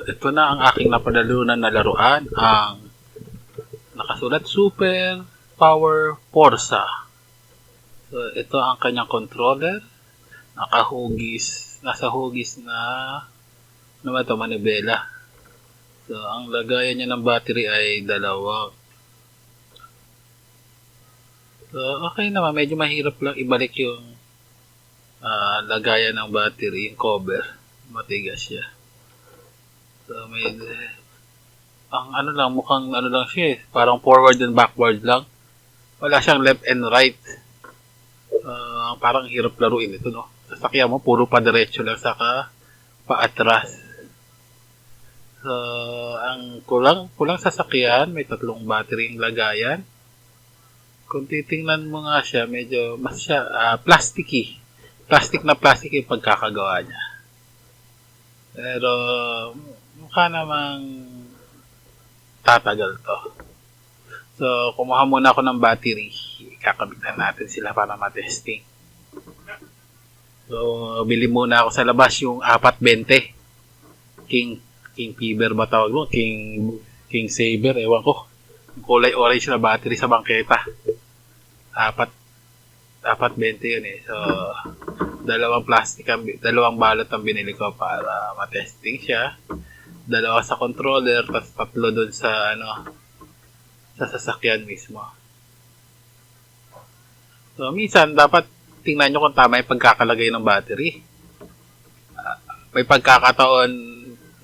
ito na ang aking napadalunan na laruan, ang nakasulat Super Power Forza. So, ito ang kanyang controller. Nasa hugis na naman ito, manibela. So, ang lagayan niya ng battery ay dalawa. So, okay naman. Medyo mahirap lang ibalik yung lagayan ng battery, yung cover. Matigas siya. So, ang ano lang, mukhang ano lang siya eh. Parang forward and backward lang. Wala siyang left and right. Parang hirap laruin ito, no? Sasakyan mo, puro pa diretso lang, saka paatras. So, ang kulang sasakyan, may 3 battery yung lagayan. Kung titingnan mo nga siya, medyo mas siya plasticky. Plastic yung pagkakagawa niya. Pero, mukha namang tatagal to. So, kumuha muna ako ng battery. Ikakabitan natin sila para matesting. So, bili muna ako sa labas yung 420. King Fever ba tawag mo? King Saber, ewan ko. Kulay orange na battery sa bangketa. 420 yun eh. So, dalawang balot ang binili ko para matesting siya. 2 sa controller, tapos 3 doon sa sa sasakyan mismo. So, minsan dapat tingnan nyo kung tama yung pagkakalagay ng battery. May pagkakataon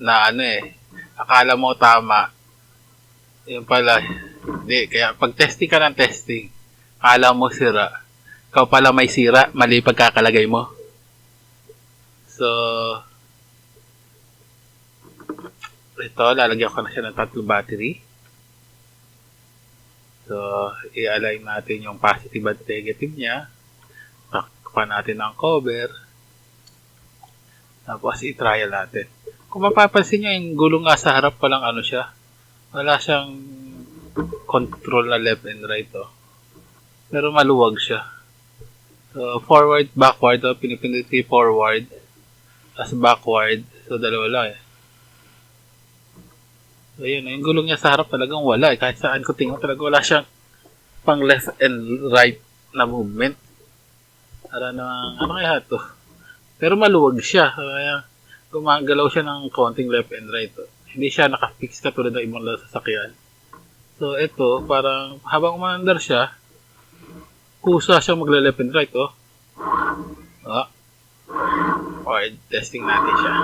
na akala mo tama. Yun pala, hindi. Kaya pag testing ka ng testing, akala mo sira. Ikaw pala may sira, mali pagkakalagay mo. So, ito, lalagyan ko na siya ng 3 battery. So, i-align natin yung positive at negative niya. Takpan natin ang cover. Tapos, i-trial natin. Kung mapapansin nyo, yung gulong nga sa harap palang siya. Wala siyang control na left and right, oh. Pero maluwag siya. So, forward, backward, pinipindot ko forward. Tapos backward. So, dalawa lang eh. So, yun. Yung gulong niya sa harap talagang wala eh. Kahit saan ko tingnan talaga wala siyang pang left and right na movement. Para namang, kaya to? Pero maluwag siya. Kaya, gumagalaw siya ng konting left and right. Hindi siya nakafix katulad ng ibang sasakyan. So, ito, parang habang umandar siya, kusa siya magle-left and right, oh. Okay, testing natin siya.